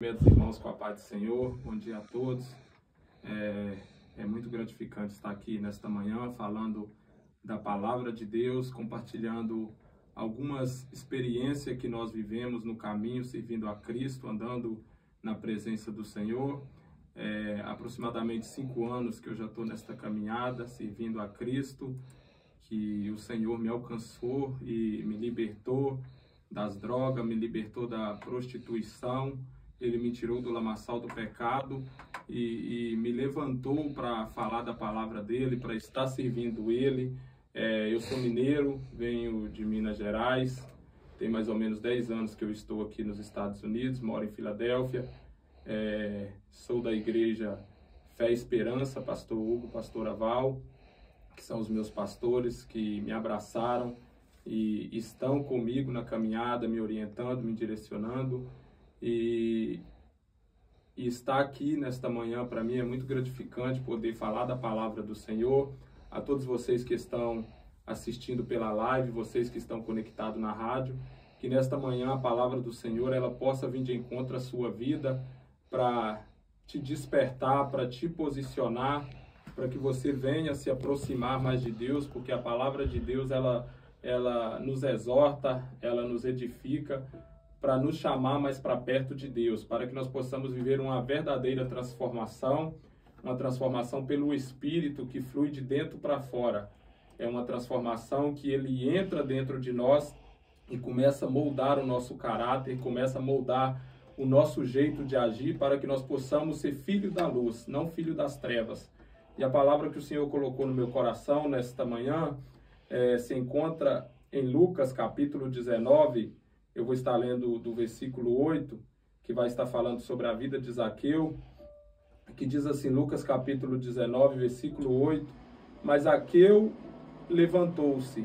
Meus irmãos, com a paz do Senhor, bom dia a todos. É muito gratificante estar aqui nesta manhã falando da palavra de Deus, compartilhando algumas experiências que nós vivemos no caminho, servindo a Cristo, andando na presença do Senhor. Aproximadamente 5 anos que eu já estou nesta caminhada, servindo a Cristo, que o Senhor me alcançou e me libertou das drogas, me libertou da prostituição. Ele me tirou do lamaçal do pecado e me levantou para falar da palavra dele, para estar servindo ele. Eu sou mineiro, venho de Minas Gerais, tem mais ou menos 10 anos que eu estou aqui nos Estados Unidos, moro em Filadélfia. Sou da igreja Fé e Esperança, pastor Hugo, pastora Val, que são os meus pastores que me abraçaram e estão comigo na caminhada, me orientando, me direcionando. E estar aqui nesta manhã, para mim, é muito gratificante poder falar da palavra do Senhor. A todos vocês que estão assistindo pela live, vocês que estão conectados na rádio, que nesta manhã a palavra do Senhor ela possa vir de encontro à sua vida, para te despertar, para te posicionar, para que você venha se aproximar mais de Deus, porque a palavra de Deus ela nos exorta, ela nos edifica, para nos chamar mais para perto de Deus, para que nós possamos viver uma verdadeira transformação, uma transformação pelo Espírito que flui de dentro para fora. É uma transformação que ele entra dentro de nós e começa a moldar o nosso caráter, começa a moldar o nosso jeito de agir, para que nós possamos ser filho da luz, não filho das trevas. E a palavra que o Senhor colocou no meu coração nesta manhã se encontra em Lucas capítulo 19. Eu vou estar lendo do versículo 8, que vai estar falando sobre a vida de Zaqueu, que diz assim, Lucas capítulo 19, versículo 8, mas Zaqueu levantou-se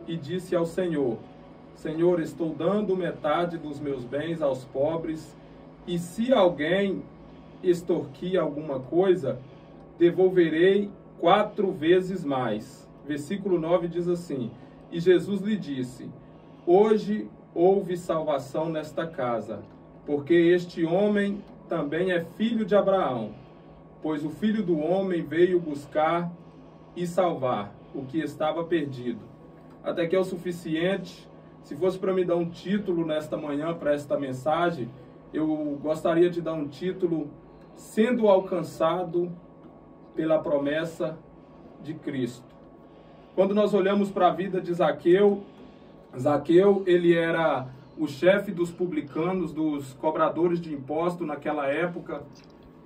e disse ao Senhor, Senhor, estou dando metade dos meus bens aos pobres, e se alguém extorquir alguma coisa, devolverei 4 vezes mais. Versículo 9 diz assim, e Jesus lhe disse, hoje houve salvação nesta casa, porque este homem também é filho de Abraão, pois o Filho do Homem veio buscar e salvar o que estava perdido. Até que é o suficiente. Se fosse para me dar um título nesta manhã para esta mensagem, eu gostaria de dar um título, Sendo Alcançado pela Promessa de Cristo. Quando nós olhamos para a vida de Zaqueu, ele era o chefe dos publicanos, dos cobradores de imposto naquela época.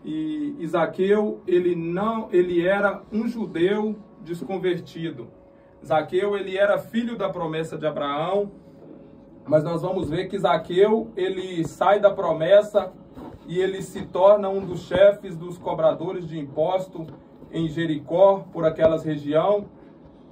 E Zaqueu, ele era um judeu desconvertido. Zaqueu, ele era filho da promessa de Abraão. Mas nós vamos ver que Zaqueu, ele sai da promessa e ele se torna um dos chefes dos cobradores de imposto em Jericó, por aquelas regiões.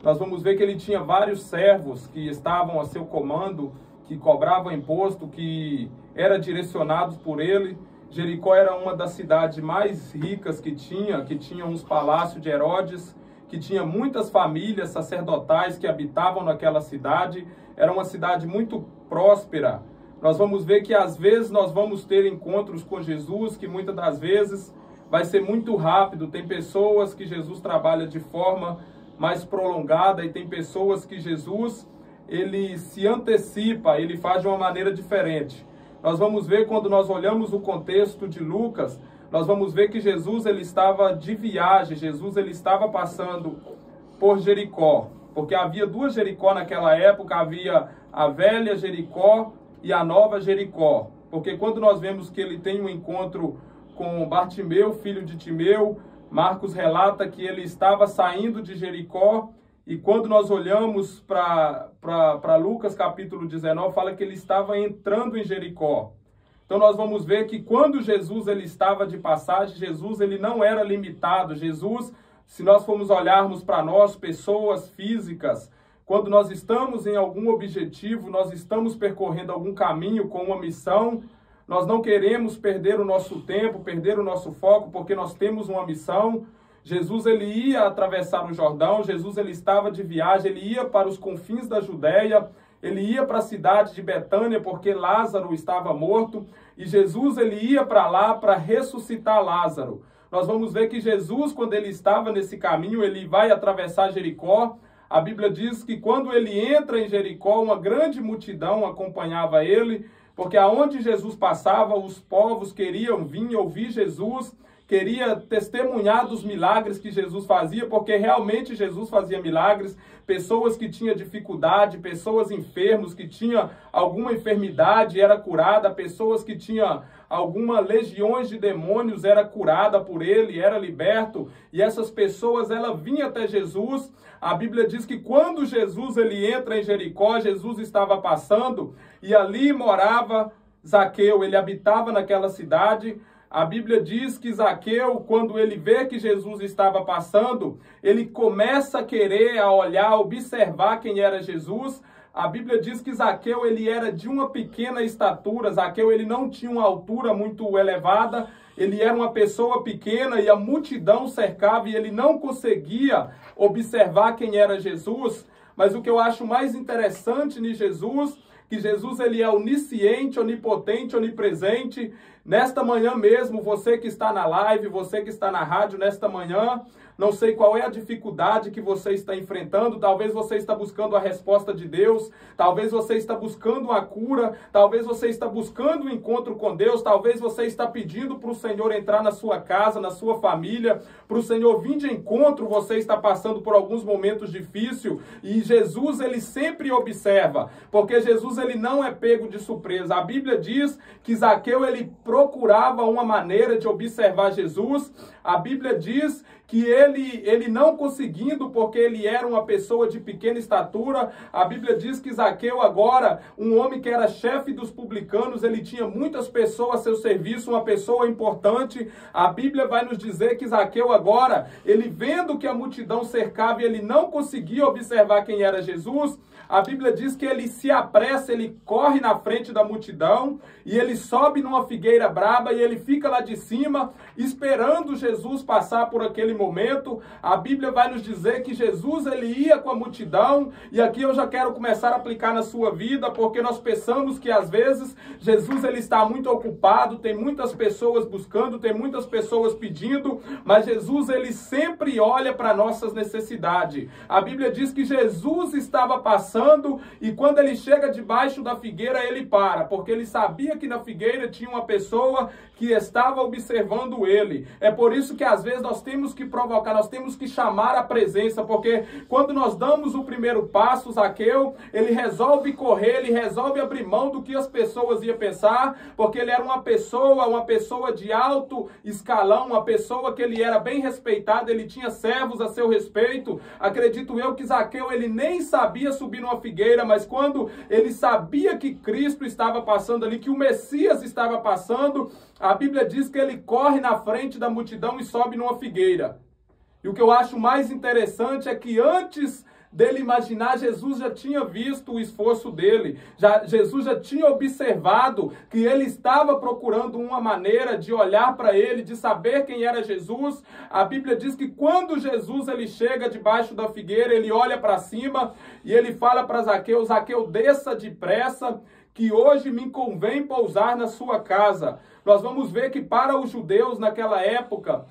Nós vamos ver que ele tinha vários servos que estavam a seu comando, que cobravam imposto, que eram direcionados por ele. Jericó era uma das cidades mais ricas que tinha uns palácios de Herodes, que tinha muitas famílias sacerdotais que habitavam naquela cidade. Era uma cidade muito próspera. Nós vamos ver que às vezes nós vamos ter encontros com Jesus, que muitas das vezes vai ser muito rápido. Tem pessoas que Jesus trabalha de forma mais prolongada, e tem pessoas que Jesus, ele se antecipa, ele faz de uma maneira diferente. Nós vamos ver, quando nós olhamos o contexto de Lucas, nós vamos ver que Jesus, ele estava de viagem, Jesus, ele estava passando por Jericó, porque havia 2 Jericó naquela época, havia a velha Jericó e a nova Jericó, porque quando nós vemos que ele tem um encontro com Bartimeu, filho de Timeu, Marcos relata que ele estava saindo de Jericó, e quando nós olhamos para Lucas capítulo 19, fala que ele estava entrando em Jericó. Então nós vamos ver que quando Jesus ele estava de passagem, Jesus ele não era limitado. Jesus, se nós formos olharmos para nós, pessoas físicas, quando nós estamos em algum objetivo, nós estamos percorrendo algum caminho com uma missão, nós não queremos perder o nosso tempo, perder o nosso foco, porque nós temos uma missão. Jesus ele ia atravessar o Jordão, Jesus ele estava de viagem, ele ia para os confins da Judéia, ele ia para a cidade de Betânia porque Lázaro estava morto, e Jesus ele ia para lá para ressuscitar Lázaro. Nós vamos ver que Jesus, quando ele estava nesse caminho, ele vai atravessar Jericó. A Bíblia diz que quando ele entra em Jericó, uma grande multidão acompanhava ele, porque aonde Jesus passava, os povos queriam vir ouvir Jesus, queria testemunhar dos milagres que Jesus fazia, porque realmente Jesus fazia milagres. Pessoas que tinham dificuldade, pessoas enfermos, que tinham alguma enfermidade, era curada, pessoas que tinham alguma legiões de demônios, era curada por ele, era liberto, e essas pessoas, ela vinha até Jesus. A Bíblia diz que quando Jesus ele entra em Jericó, Jesus estava passando, e ali morava Zaqueu, ele habitava naquela cidade. A Bíblia diz que Zaqueu, quando ele vê que Jesus estava passando, ele começa a querer, a olhar, a observar quem era Jesus. A Bíblia diz que Zaqueu ele era de uma pequena estatura, Zaqueu ele não tinha uma altura muito elevada, ele era uma pessoa pequena e a multidão cercava e ele não conseguia observar quem era Jesus. Mas o que eu acho mais interessante em Jesus, que Jesus ele é onisciente, onipotente, onipresente. Nesta manhã mesmo, você que está na live, você que está na rádio nesta manhã, não sei qual é a dificuldade que você está enfrentando, talvez você está buscando a resposta de Deus, talvez você está buscando a cura, talvez você está buscando um encontro com Deus, talvez você está pedindo para o Senhor entrar na sua casa, na sua família, para o Senhor vir de encontro, você está passando por alguns momentos difíceis, e Jesus ele sempre observa, porque Jesus ele não é pego de surpresa. A Bíblia diz que Zaqueu ele procurava uma maneira de observar Jesus. A Bíblia diz que ele não conseguindo, porque ele era uma pessoa de pequena estatura. A Bíblia diz que Zaqueu agora, um homem que era chefe dos publicanos, ele tinha muitas pessoas a seu serviço, uma pessoa importante. A Bíblia vai nos dizer que Zaqueu agora, ele vendo que a multidão cercava e ele não conseguia observar quem era Jesus, a Bíblia diz que ele se apressa, ele corre na frente da multidão e ele sobe numa figueira braba e ele fica lá de cima esperando Jesus passar por aquele momento. A Bíblia vai nos dizer que Jesus ele ia com a multidão, e aqui eu já quero começar a aplicar na sua vida, porque nós pensamos que às vezes Jesus ele está muito ocupado, tem muitas pessoas buscando, tem muitas pessoas pedindo, mas Jesus ele sempre olha para nossas necessidades. A Bíblia diz que Jesus estava passando e quando ele chega debaixo da figueira ele para, porque ele sabia que na figueira tinha uma pessoa que estava observando ele. É por isso que às vezes nós temos que provocar, nós temos que chamar a presença, porque quando nós damos o primeiro passo, Zaqueu, ele resolve correr, ele resolve abrir mão do que as pessoas iam pensar, porque ele era uma pessoa de alto escalão, uma pessoa que ele era bem respeitado, ele tinha servos a seu respeito. Acredito eu que Zaqueu, ele nem sabia subir numa figueira, mas quando ele sabia que Cristo estava passando ali, que o Messias estava passando, a Bíblia diz que ele corre na frente da multidão e sobe numa figueira. E o que eu acho mais interessante é que antes dele imaginar, Jesus já tinha visto o esforço dele. Jesus já tinha observado que ele estava procurando uma maneira de olhar para ele, de saber quem era Jesus. A Bíblia diz que quando Jesus ele chega debaixo da figueira, ele olha para cima e ele fala para Zaqueu: Zaqueu, desça depressa, que hoje me convém pousar na sua casa. Nós vamos ver que para os judeus naquela época,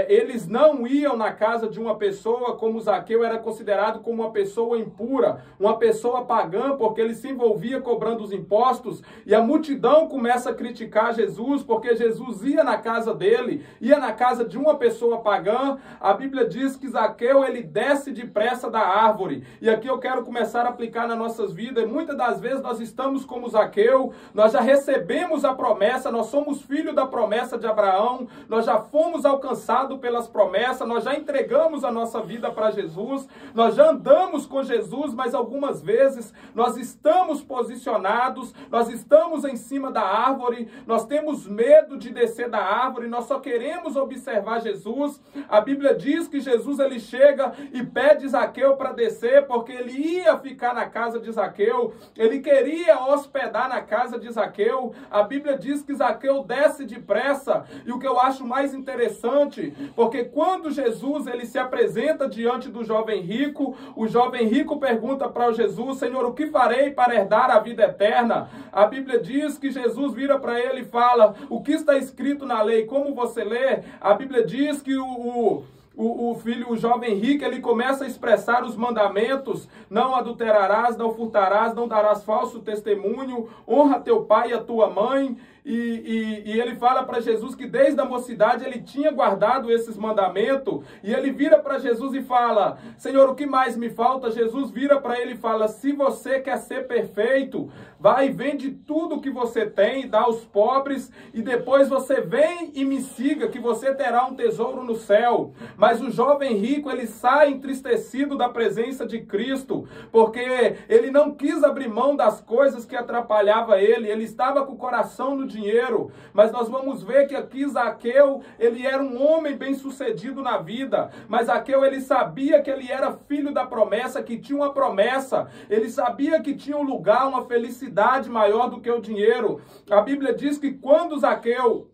eles não iam na casa de uma pessoa como Zaqueu, era considerado como uma pessoa impura, uma pessoa pagã, porque ele se envolvia cobrando os impostos, e a multidão começa a criticar Jesus, porque Jesus ia na casa dele, ia na casa de uma pessoa pagã. A Bíblia diz que Zaqueu, ele desce depressa da árvore, e aqui eu quero começar a aplicar nas nossas vidas. Muitas das vezes nós estamos como Zaqueu, nós já recebemos a promessa, nós somos filhos da promessa de Abraão, nós já fomos alcançados pelas promessas, nós já entregamos a nossa vida para Jesus, nós já andamos com Jesus, mas algumas vezes nós estamos posicionados, nós estamos em cima da árvore, nós temos medo de descer da árvore, nós só queremos observar Jesus. A Bíblia diz que Jesus ele chega e pede Zaqueu para descer, porque ele ia ficar na casa de Zaqueu, ele queria hospedar na casa de Zaqueu. A Bíblia diz que Zaqueu Zaqueu desce depressa. E o que eu acho mais interessante, porque quando Jesus ele se apresenta diante do jovem rico, o jovem rico pergunta para Jesus: Senhor, o que farei para herdar a vida eterna? A Bíblia diz que Jesus vira para ele e fala: o que está escrito na lei? Como você lê? A Bíblia diz que o jovem rico, ele começa a expressar os mandamentos: não adulterarás, não furtarás, não darás falso testemunho, honra teu pai e a tua mãe. E ele fala para Jesus que desde a mocidade ele tinha guardado esses mandamentos. E ele vira para Jesus e fala: Senhor, o que mais me falta? Jesus vira para ele e fala: se você quer ser perfeito, vai e vende tudo que você tem, dá aos pobres, e depois você vem e me siga, que você terá um tesouro no céu. Mas o jovem rico, ele sai entristecido da presença de Cristo, porque ele não quis abrir mão das coisas que atrapalhavam ele. Ele estava com o coração no dinheiro. Mas nós vamos ver que aqui Zaqueu, ele era um homem bem-sucedido na vida. Mas Zaqueu, ele sabia que ele era filho da promessa, que tinha uma promessa. Ele sabia que tinha um lugar, uma felicidade maior do que o dinheiro. A Bíblia diz que quando Zaqueu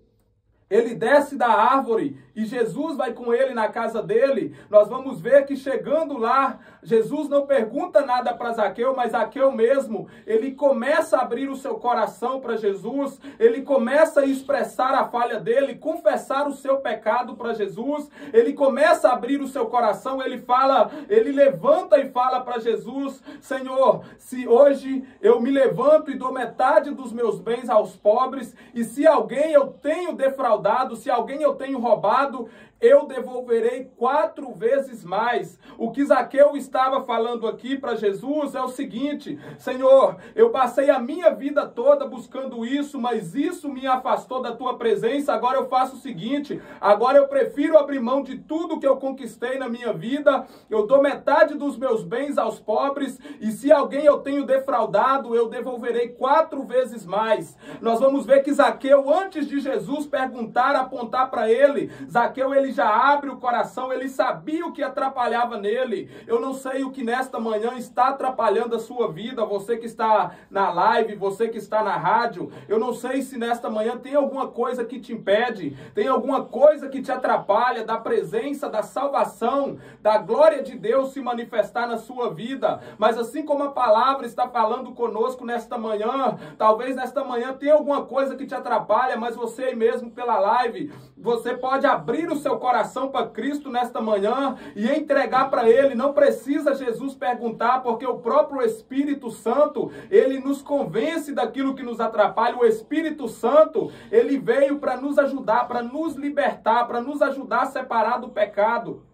ele desce da árvore e Jesus vai com ele na casa dele, nós vamos ver que chegando lá, Jesus não pergunta nada para Zaqueu, mas Zaqueu mesmo, ele começa a abrir o seu coração para Jesus, ele começa a expressar a falha dele, confessar o seu pecado para Jesus, ele começa a abrir o seu coração, ele levanta e fala para Jesus: Senhor, se hoje eu me levanto e dou metade dos meus bens aos pobres, e se alguém eu tenho defraudado, se alguém eu tenho roubado, eu devolverei 4 vezes mais. O que Zaqueu estava falando aqui para Jesus é o seguinte: Senhor, eu passei a minha vida toda buscando isso, mas isso me afastou da tua presença. Agora eu faço o seguinte: agora eu prefiro abrir mão de tudo que eu conquistei na minha vida, eu dou metade dos meus bens aos pobres, e se alguém eu tenho defraudado, eu devolverei 4 vezes mais. Nós vamos ver que Zaqueu, antes de Jesus perguntar, apontar para ele, Zaqueu, ele já abre o coração, ele sabia o que atrapalhava nele. Eu não sei o que nesta manhã está atrapalhando a sua vida, você que está na live, você que está na rádio. Eu não sei se nesta manhã tem alguma coisa que te impede, tem alguma coisa que te atrapalha da presença, da salvação, da glória de Deus se manifestar na sua vida. Mas assim como a palavra está falando conosco nesta manhã, talvez nesta manhã tenha alguma coisa que te atrapalha, mas você aí mesmo pela live, você pode abrir o seu coração para Cristo nesta manhã e entregar para Ele. Não precisa Jesus perguntar, porque o próprio Espírito Santo, ele nos convence daquilo que nos atrapalha. O Espírito Santo, ele veio para nos ajudar, para nos libertar, para nos ajudar a separar do pecado.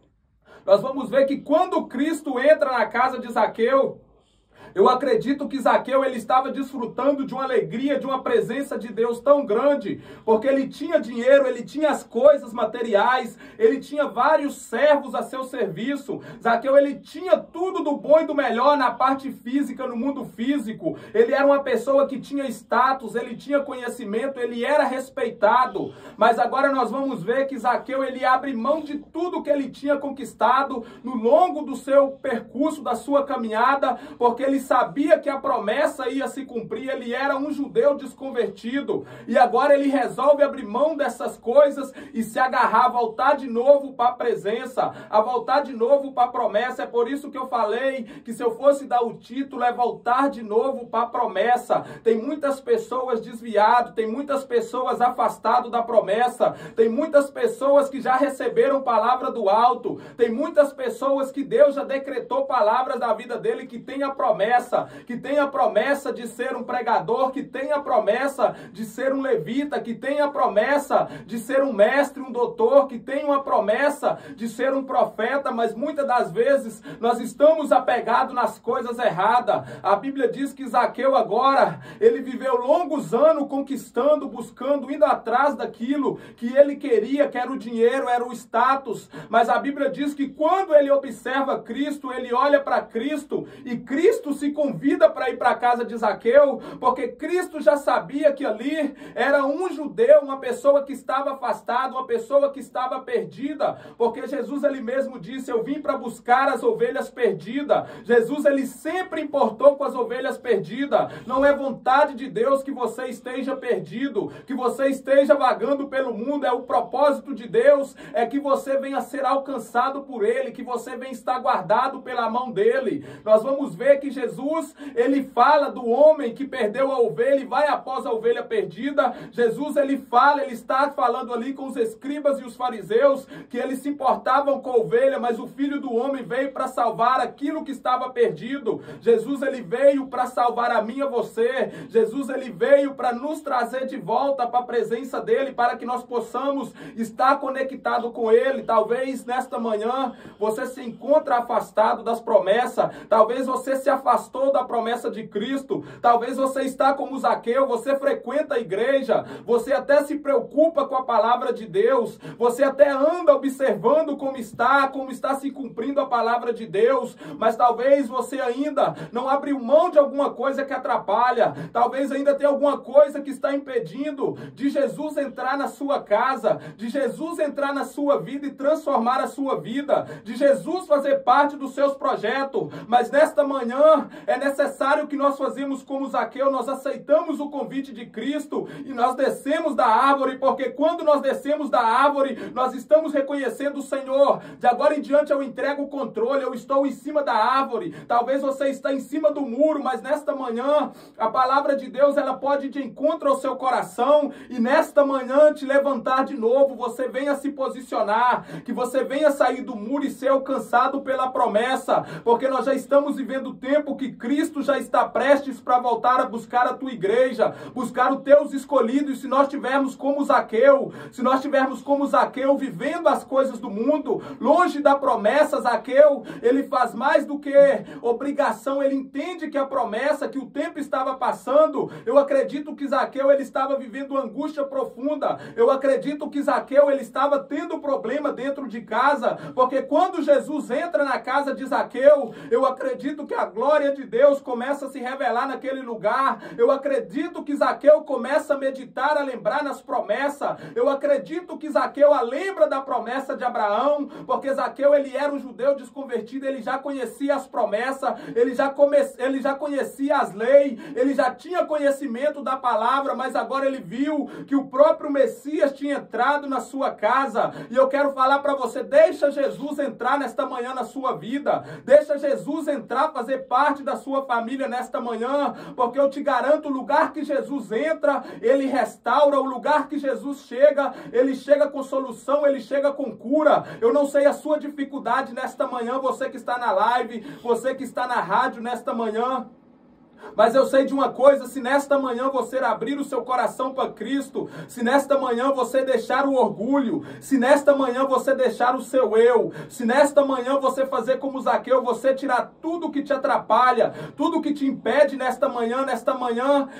Nós vamos ver que quando Cristo entra na casa de Zaqueu, eu acredito que Zaqueu, ele estava desfrutando de uma alegria, de uma presença de Deus tão grande, porque ele tinha dinheiro, ele tinha as coisas materiais, ele tinha vários servos a seu serviço. Zaqueu, ele tinha tudo do bom e do melhor na parte física, no mundo físico. Ele era uma pessoa que tinha status, ele tinha conhecimento, ele era respeitado. Mas agora nós vamos ver que Zaqueu, ele abre mão de tudo que ele tinha conquistado no longo do seu percurso, da sua caminhada, porque ele sabia que a promessa ia se cumprir. Ele era um judeu desconvertido e agora ele resolve abrir mão dessas coisas e se agarrar, a voltar de novo para a presença, a voltar de novo para a promessa. É por isso que eu falei que se eu fosse dar o título é voltar de novo para a promessa. Tem muitas pessoas desviadas, tem muitas pessoas afastadas da promessa, tem muitas pessoas que já receberam palavra do alto, tem muitas pessoas que Deus já decretou palavras da vida dele, que tem a promessa, que tem a promessa de ser um pregador, que tem a promessa de ser um levita, que tem a promessa de ser um mestre, um doutor, que tem uma promessa de ser um profeta, mas muitas das vezes nós estamos apegados nas coisas erradas. A Bíblia diz que Zaqueu agora, ele viveu longos anos conquistando, buscando, indo atrás daquilo que ele queria, que era o dinheiro, era o status, mas a Bíblia diz que quando ele observa Cristo, ele olha para Cristo e Cristo se se convida para ir para a casa de Zaqueu, porque Cristo já sabia que ali era um judeu, uma pessoa que estava afastada, uma pessoa que estava perdida, porque Jesus ele mesmo disse, eu vim para buscar as ovelhas perdidas. Jesus ele sempre importou com as ovelhas perdidas. Não é vontade de Deus que você esteja perdido, que você esteja vagando pelo mundo. É o propósito de Deus, é que você venha ser alcançado por Ele, que você venha estar guardado pela mão dEle. Nós vamos ver que Jesus, ele fala do homem que perdeu a ovelha e vai após a ovelha perdida. Jesus, ele está falando ali com os escribas e os fariseus, que eles se importavam com a ovelha, mas o Filho do Homem veio para salvar aquilo que estava perdido. Jesus, ele veio para salvar a mim e a você. Jesus, ele veio para nos trazer de volta para a presença dele, para que nós possamos estar conectado com ele. Talvez nesta manhã você se encontra afastado das promessas, talvez você se afastou da promessa de Cristo, talvez você está como Zaqueu, você frequenta a igreja, você até se preocupa com a palavra de Deus, você até anda observando como está se cumprindo a palavra de Deus, mas talvez você ainda não abriu mão de alguma coisa que atrapalha, talvez ainda tenha alguma coisa que está impedindo de Jesus entrar na sua casa, de Jesus entrar na sua vida e transformar a sua vida, de Jesus fazer parte dos seus projetos. Mas nesta manhã é necessário que nós fazemos como Zaqueu, nós aceitamos o convite de Cristo e nós descemos da árvore, porque quando nós descemos da árvore, nós estamos reconhecendo o Senhor. De agora em diante eu entrego o controle, eu estou em cima da árvore. Talvez você está em cima do muro, mas nesta manhã a palavra de Deus, ela pode ir de encontro ao seu coração e nesta manhã te levantar de novo, você venha se posicionar, que você venha sair do muro e ser alcançado pela promessa, porque nós já estamos vivendo o tempo que Cristo já está prestes para voltar a buscar a tua igreja, buscar os teus escolhidos. E se nós tivermos como Zaqueu, vivendo as coisas do mundo, longe da promessa, Zaqueu, ele faz mais do que obrigação, ele entende que a promessa, que o tempo estava passando. Eu acredito que Zaqueu, ele estava vivendo angústia profunda, eu acredito que Zaqueu, ele estava tendo problema dentro de casa, porque quando Jesus entra na casa de Zaqueu, eu acredito que a glória de Deus começa a se revelar naquele lugar. Eu acredito que Zaqueu começa a meditar, a lembrar nas promessas. Eu acredito que Zaqueu lembra da promessa de Abraão, porque Zaqueu, ele era um judeu desconvertido, ele já conhecia as promessas, ele já conhecia as leis, ele já tinha conhecimento da palavra, mas agora ele viu que o próprio Messias tinha entrado na sua casa. E eu quero falar para você, deixa Jesus entrar nesta manhã na sua vida, deixa Jesus entrar, fazer parte da sua família nesta manhã, porque eu te garanto, o lugar que Jesus entra, ele restaura. O lugar que Jesus chega, ele chega com solução, ele chega com cura. Eu não sei a sua dificuldade nesta manhã, você que está na live, você que está na rádio nesta manhã, mas eu sei de uma coisa, se nesta manhã você abrir o seu coração para Cristo, se nesta manhã você deixar o orgulho, se nesta manhã você deixar o seu eu, se nesta manhã você fazer como Zaqueu, você tirar tudo que te atrapalha, tudo que te impede nesta manhã,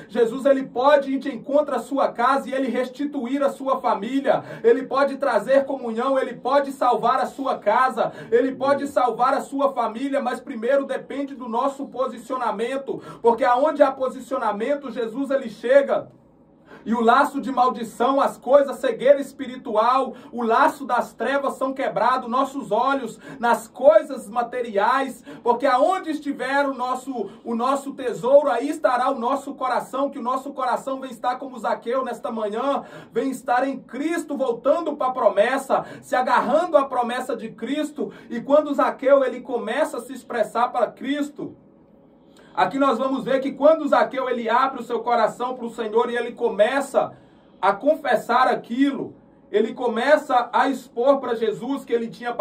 Jesus, ele pode ir de encontro à sua casa e ele restituir a sua família, ele pode trazer comunhão, ele pode salvar a sua casa, ele pode salvar a sua família, mas primeiro depende do nosso posicionamento, porque aonde há posicionamento, Jesus ele chega. E o laço de maldição, as coisas, cegueira espiritual, o laço das trevas são quebrados, nossos olhos nas coisas materiais, porque aonde estiver o nosso tesouro, aí estará o nosso coração, que o nosso coração vem estar como Zaqueu nesta manhã, vem estar em Cristo, voltando para a promessa, se agarrando à promessa de Cristo. E quando Zaqueu ele começa a se expressar para Cristo, aqui nós vamos ver que quando Zaqueu ele abre o seu coração para o Senhor e ele começa a confessar aquilo, ele começa a expor para Jesus que ele tinha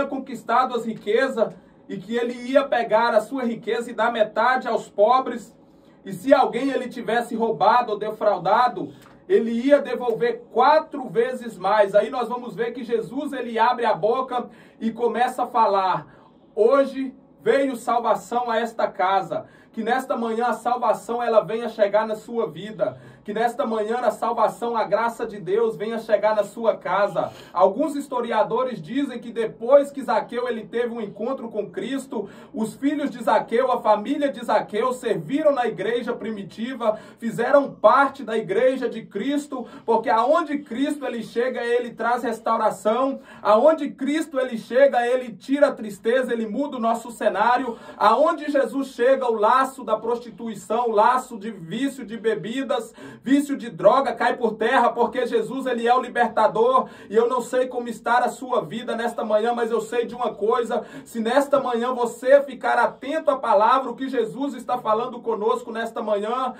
conquistado as riquezas e que ele ia pegar a sua riqueza e dar metade aos pobres, e se alguém ele tivesse roubado ou defraudado, ele ia devolver 4 vezes mais. Aí nós vamos ver que Jesus ele abre a boca e começa a falar: hoje veio salvação a esta casa, que nesta manhã a salvação ela venha chegar na sua vida, que nesta manhã a salvação, a graça de Deus venha chegar na sua casa. Alguns historiadores dizem que depois que Zaqueu ele teve um encontro com Cristo, os filhos de Zaqueu, a família de Zaqueu, serviram na igreja primitiva, fizeram parte da igreja de Cristo, porque aonde Cristo ele chega, ele traz restauração, aonde Cristo ele chega, ele tira a tristeza, ele muda o nosso cenário, aonde Jesus chega, o laço da prostituição, o laço de vício de bebidas, vício de droga cai por terra, porque Jesus ele é o libertador. E eu não sei como está a sua vida nesta manhã, mas eu sei de uma coisa: se nesta manhã você ficar atento à palavra, o que Jesus está falando conosco nesta manhã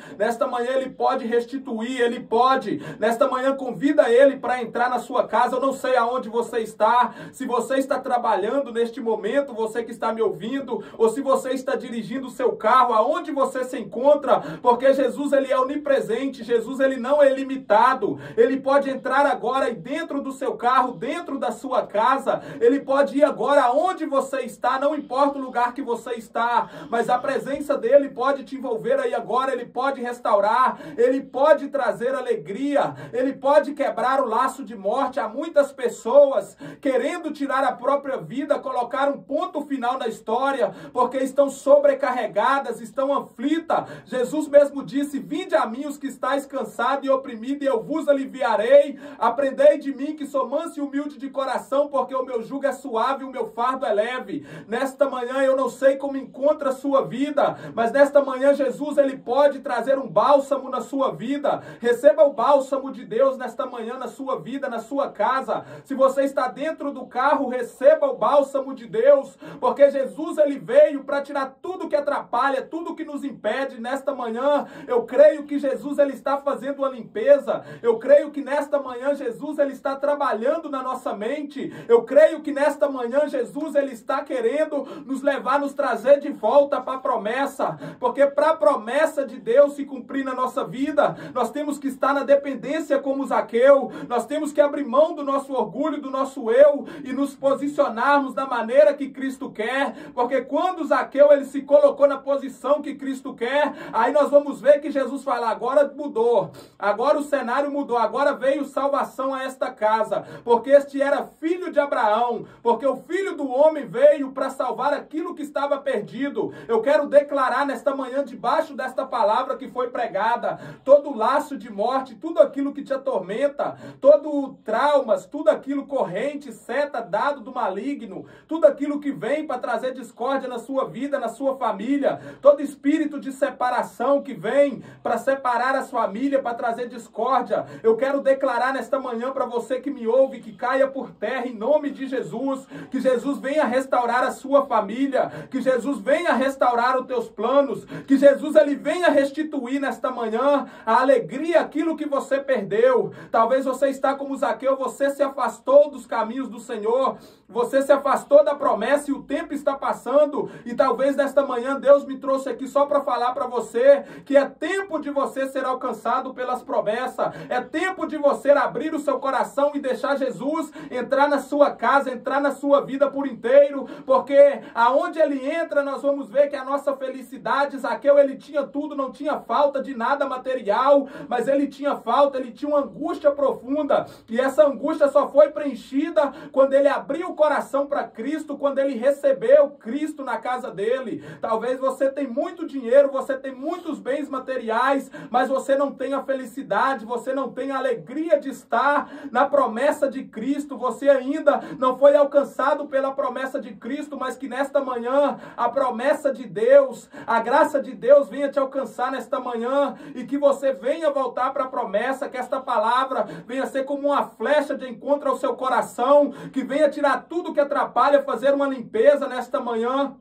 ele pode restituir, ele pode. Nesta manhã convida ele para entrar na sua casa. Eu não sei aonde você está, se você está trabalhando neste momento, você que está me ouvindo, ou se você está dirigindo o seu carro, aonde você se encontra, porque Jesus ele é onipresente, Jesus ele não é limitado, ele pode entrar agora e dentro do seu carro, dentro da sua casa, ele pode ir agora aonde você está, não importa o lugar que você está, mas a presença dele pode te envolver aí agora, ele pode restaurar, ele pode trazer alegria, ele pode quebrar o laço de morte. Há muitas pessoas querendo tirar a própria vida, colocar um ponto final na história, porque estão sobrecarregadas, estão aflitas. Jesus mesmo disse: vinde a mim os que estáis cansados e oprimidos, e eu vos aliviarei. Aprendei de mim que sou manso e humilde de coração, porque o meu jugo é suave e o meu fardo é leve. Nesta manhã eu não sei como encontra a sua vida, mas nesta manhã Jesus ele pode trazer um bálsamo na sua vida. Receba o bálsamo de Deus nesta manhã na sua vida, na sua casa. Se você está dentro do carro, receba o bálsamo de Deus, porque Jesus ele veio para tirar tudo que atrapalha, tudo que nos impede. Nesta manhã eu creio que Jesus ele está fazendo uma limpeza. Eu creio que nesta manhã Jesus ele está trabalhando na nossa mente. Eu creio que nesta manhã Jesus ele está querendo nos levar, nos trazer de volta para a promessa, porque para a promessa de Deus se cumprir na nossa vida, nós temos que estar na dependência como Zaqueu, nós temos que abrir mão do nosso orgulho, do nosso eu e nos posicionarmos da maneira que Cristo quer, porque quando Zaqueu ele se colocou na posição que Cristo quer, aí nós vamos ver que Jesus fala: agora mudou, agora o cenário mudou, agora veio salvação a esta casa, porque este era filho de Abraão, porque o Filho do Homem veio para salvar aquilo que estava perdido. Eu quero declarar nesta manhã, debaixo desta palavra que foi pregada, todo laço de morte, tudo aquilo que te atormenta, todo traumas, tudo aquilo corrente, seta, dado do maligno, tudo aquilo que vem para trazer discórdia na sua vida, na sua família, todo espírito de separação que vem para separar as famílias, para trazer discórdia, eu quero declarar nesta manhã para você que me ouve, que caia por terra em nome de Jesus, que Jesus venha restaurar a sua família, que Jesus venha restaurar os teus planos, que Jesus ele venha restituir nesta manhã a alegria, aquilo que você perdeu. Talvez você está como Zaqueu, você se afastou dos caminhos do Senhor, você se afastou da promessa e o tempo está passando, e talvez nesta manhã Deus me trouxe aqui só para falar para você que é tempo de você ser alcançado pelas promessas, é tempo de você abrir o seu coração e deixar Jesus entrar na sua casa, entrar na sua vida por inteiro, porque aonde ele entra nós vamos ver que a nossa felicidade, Zaqueu ele tinha tudo, não tinha falta de nada material, mas ele tinha falta, ele tinha uma angústia profunda, e essa angústia só foi preenchida quando ele abriu o coração para Cristo, quando ele recebeu Cristo na casa dele. Talvez você tenha muito dinheiro, você tem muitos bens materiais, mas você não tem a felicidade, você não tem a alegria de estar na promessa de Cristo, você ainda não foi alcançado pela promessa de Cristo, mas que nesta manhã a promessa de Deus, a graça de Deus venha te alcançar nesta manhã, e que você venha voltar para a promessa, que esta palavra venha ser como uma flecha de encontro ao seu coração, que venha tirar tudo que atrapalha, fazer uma limpeza nesta manhã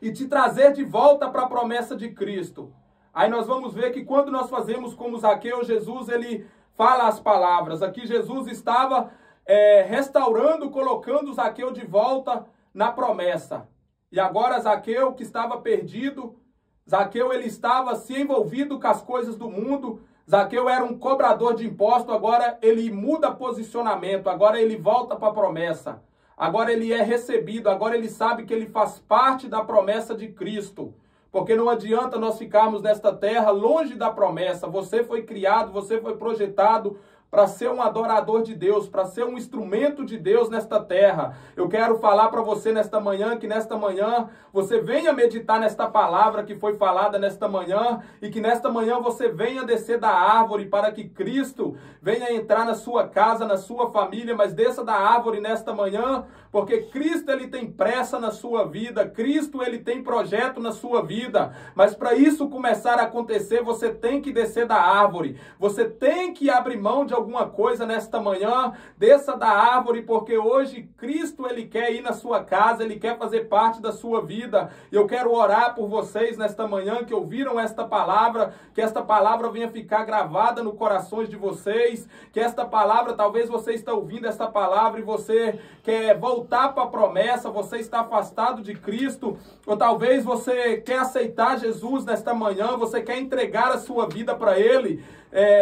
e te trazer de volta para a promessa de Cristo. Aí nós vamos ver que quando nós fazemos como Zaqueu, Jesus ele fala as palavras. Aqui Jesus estava restaurando, colocando Zaqueu de volta na promessa. E agora Zaqueu, que estava perdido, Zaqueu ele estava se envolvido com as coisas do mundo, Zaqueu era um cobrador de imposto, agora ele muda posicionamento, agora ele volta para a promessa. Agora ele é recebido, agora ele sabe que ele faz parte da promessa de Cristo. Porque não adianta nós ficarmos nesta terra longe da promessa. Você foi criado, você foi projetado para ser um adorador de Deus, para ser um instrumento de Deus nesta terra. Eu quero falar para você nesta manhã, que nesta manhã você venha meditar nesta palavra que foi falada nesta manhã, e que nesta manhã você venha descer da árvore para que Cristo venha entrar na sua casa, na sua família, mas desça da árvore nesta manhã, porque Cristo ele tem pressa na sua vida, Cristo ele tem projeto na sua vida, mas para isso começar a acontecer, você tem que descer da árvore, você tem que abrir mão de alguma coisa nesta manhã, desça da árvore, porque hoje Cristo ele quer ir na sua casa, ele quer fazer parte da sua vida. Eu quero orar por vocês nesta manhã que ouviram esta palavra, que esta palavra venha ficar gravada no corações de vocês, que esta palavra, talvez você está ouvindo esta palavra e você quer voltar para a promessa, você está afastado de Cristo, ou talvez você quer aceitar Jesus nesta manhã, você quer entregar a sua vida para Ele.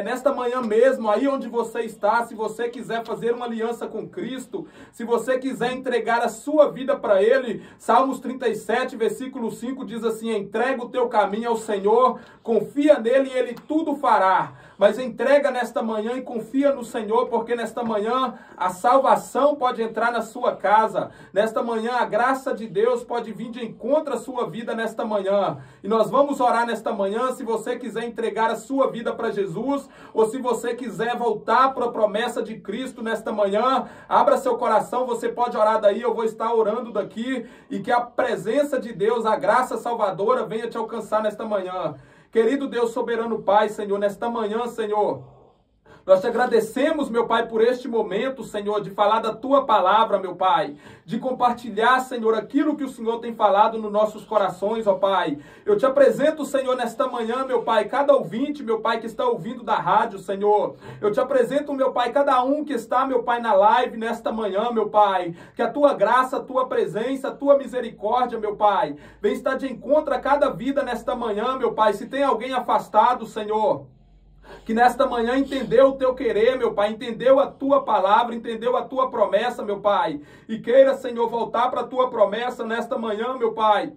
Nesta manhã mesmo, aí onde você está, se você quiser fazer uma aliança com Cristo, se você quiser entregar a sua vida para Ele, Salmos 37, versículo 5 diz assim: entrega o teu caminho ao Senhor, confia nele e Ele tudo fará. Mas entrega nesta manhã e confia no Senhor, porque nesta manhã a salvação pode entrar na sua casa. Nesta manhã a graça de Deus pode vir de encontro à sua vida nesta manhã. E nós vamos orar nesta manhã, se você quiser entregar a sua vida para Jesus, ou se você quiser voltar para a promessa de Cristo nesta manhã, abra seu coração, você pode orar daí, eu vou estar orando daqui, e que a presença de Deus, a graça salvadora venha te alcançar nesta manhã. Querido Deus soberano Pai, Senhor, nesta manhã, Senhor, nós te agradecemos, meu Pai, por este momento, Senhor, de falar da Tua palavra, meu Pai, de compartilhar, Senhor, aquilo que o Senhor tem falado nos nossos corações, ó Pai. Eu te apresento, Senhor, nesta manhã, meu Pai, cada ouvinte, meu Pai, que está ouvindo da rádio, Senhor. Eu te apresento, meu Pai, cada um que está, meu Pai, na live nesta manhã, meu Pai. Que a Tua graça, a Tua presença, a Tua misericórdia, meu Pai, vem estar de encontro a cada vida nesta manhã, meu Pai. Se tem alguém afastado, Senhor, que nesta manhã entendeu o teu querer, meu Pai, entendeu a tua palavra, entendeu a tua promessa, meu Pai, e queira, Senhor, voltar para a tua promessa nesta manhã, meu Pai.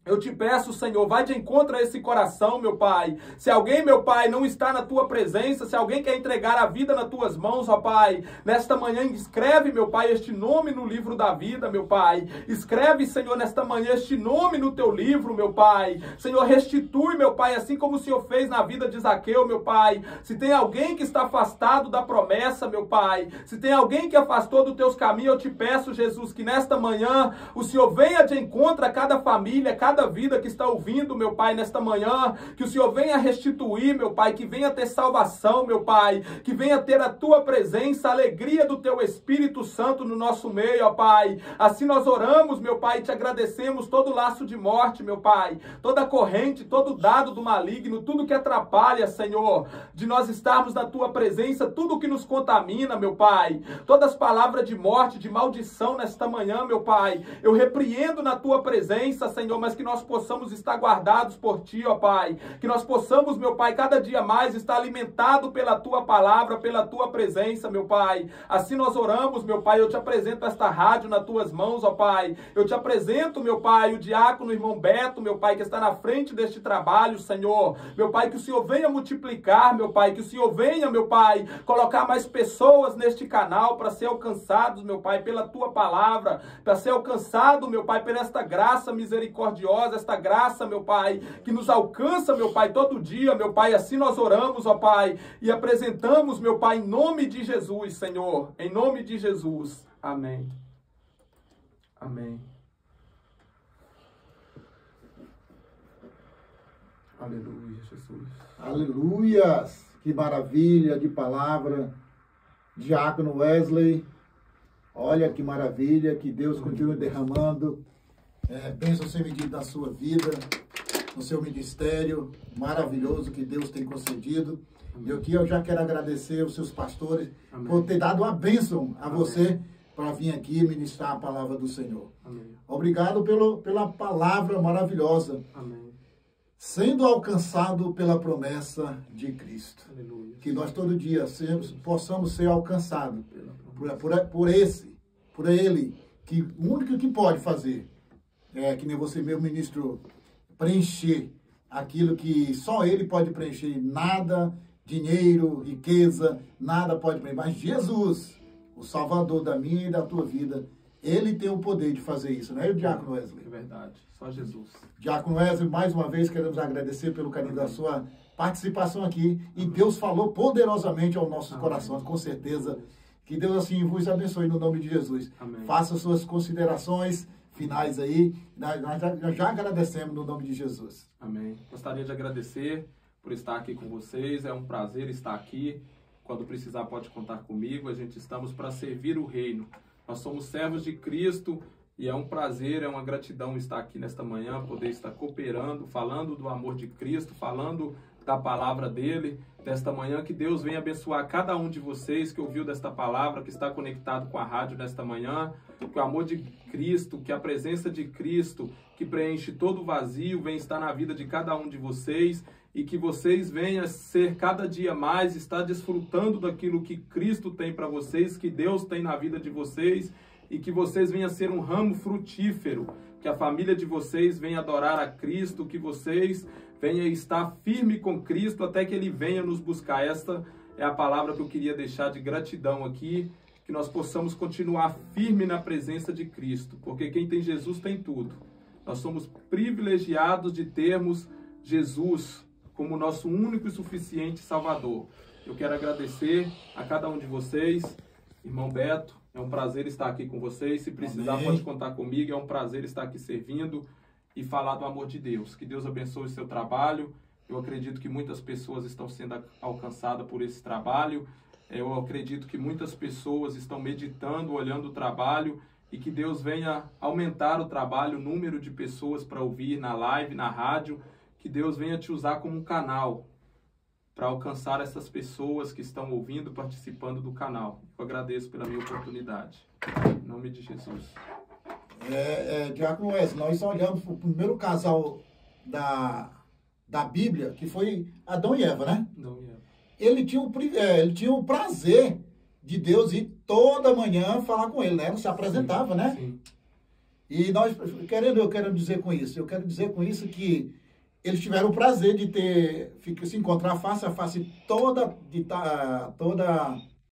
Eu te peço, Senhor, vai de encontro a esse coração, meu Pai. Se alguém, meu Pai, não está na Tua presença, se alguém quer entregar a vida nas Tuas mãos, ó Pai, nesta manhã escreve, meu Pai, este nome no livro da vida, meu Pai. Escreve, Senhor, nesta manhã este nome no Teu livro, meu Pai. Senhor, restitui, meu Pai, assim como o Senhor fez na vida de Zaqueu, meu Pai. Se tem alguém que está afastado da promessa, meu Pai, se tem alguém que afastou dos Teus caminhos, eu te peço, Jesus, que nesta manhã o Senhor venha de encontro a cada família, cada vida que está ouvindo, meu Pai, nesta manhã, que o Senhor venha restituir, meu Pai, que venha ter salvação, meu Pai, que venha ter a Tua presença, a alegria do Teu Espírito Santo no nosso meio, ó Pai. Assim nós oramos, meu Pai, e te agradecemos todo laço de morte, meu Pai, toda corrente, todo dado do maligno, tudo que atrapalha, Senhor, de nós estarmos na Tua presença, tudo que nos contamina, meu Pai, todas as palavras de morte, de maldição nesta manhã, meu Pai, eu repreendo na Tua presença, Senhor, mas que nós possamos estar guardados por Ti, ó Pai. Que nós possamos, meu Pai, cada dia mais estar alimentados pela Tua palavra, pela Tua presença, meu Pai. Assim nós oramos, meu Pai. Eu te apresento esta rádio nas Tuas mãos, ó Pai. Eu te apresento, meu Pai, o diácono, o irmão Beto, meu Pai, que está na frente deste trabalho, Senhor. Meu Pai, que o Senhor venha multiplicar, meu Pai. Que o Senhor venha, meu Pai, colocar mais pessoas neste canal para ser alcançados, meu Pai, pela Tua palavra, para ser alcançado, meu Pai, por esta graça misericordiosa, esta graça, meu Pai, que nos alcança, meu Pai, todo dia, meu Pai. Assim nós oramos, ó Pai, e apresentamos, meu Pai, em nome de Jesus, Senhor, em nome de Jesus. Amém. Amém. Aleluia, Jesus. Aleluias! Que maravilha de palavra. Diácono Wesley, olha que maravilha, que Deus continue derramando bênção sem medida na sua vida, no seu ministério maravilhoso que Deus tem concedido. E aqui eu já quero agradecer os seus pastores por ter dado uma bênção a você para vir aqui ministrar a palavra do Senhor. Amém. Obrigado pela palavra maravilhosa. Amém. Sendo alcançado pela promessa de Cristo. Aleluia. Que nós todo dia possamos ser alcançados por Ele, que o único que pode fazer, que nem você mesmo ministrou, preencher aquilo que só Ele pode preencher. Nada, dinheiro, riqueza, nada pode preencher. Mas Jesus, o Salvador da minha e da tua vida, Ele tem o poder de fazer isso, não é, Diácono Wesley? É verdade, só Jesus. Diácono Wesley, mais uma vez queremos agradecer pelo carinho da sua participação aqui. E Deus falou poderosamente aos nossos corações, com certeza. Que Deus assim vos abençoe no nome de Jesus. Amém. Faça suas considerações finais aí. Nós já agradecemos no nome de Jesus. Amém. Gostaria de agradecer por estar aqui com vocês. É um prazer estar aqui. Quando precisar, pode contar comigo. A gente estamos para servir o reino. Nós somos servos de Cristo e é um prazer, é uma gratidão estar aqui nesta manhã, poder estar cooperando, falando do amor de Cristo, falando da palavra dele, desta manhã. Que Deus venha abençoar cada um de vocês que ouviu desta palavra, que está conectado com a rádio nesta manhã. Que o amor de Cristo, que a presença de Cristo, que preenche todo o vazio, venha estar na vida de cada um de vocês e que vocês venham ser cada dia mais, estar desfrutando daquilo que Cristo tem para vocês, que Deus tem na vida de vocês, e que vocês venham ser um ramo frutífero, que a família de vocês venha adorar a Cristo, que vocês venham estar firme com Cristo até que Ele venha nos buscar. Esta é a palavra que eu queria deixar de gratidão aqui, que nós possamos continuar firme na presença de Cristo, porque quem tem Jesus tem tudo. Nós somos privilegiados de termos Jesus como nosso único e suficiente Salvador. Eu quero agradecer a cada um de vocês. Irmão Beto, é um prazer estar aqui com vocês. Se precisar, Amém. Pode contar comigo. É um prazer estar aqui servindo e falar do amor de Deus. Que Deus abençoe o seu trabalho. Eu acredito que muitas pessoas estão sendo alcançadas por esse trabalho. Eu acredito que muitas pessoas estão meditando, olhando o trabalho, e que Deus venha aumentar o trabalho, o número de pessoas para ouvir na live, na rádio. Que Deus venha te usar como um canal para alcançar essas pessoas que estão ouvindo, participando do canal. Eu agradeço pela minha oportunidade. Em nome de Jesus. Diácono Wesley, nós olhamos para o primeiro casal da Bíblia, que foi Adão e Eva, né? Não, Eva. Ele tinha o prazer de Deus ir toda manhã falar com ele, né? Ele se apresentava, né? Sim. E eu quero dizer com isso? Eu quero dizer com isso que eles tiveram o prazer de se encontrar face a face toda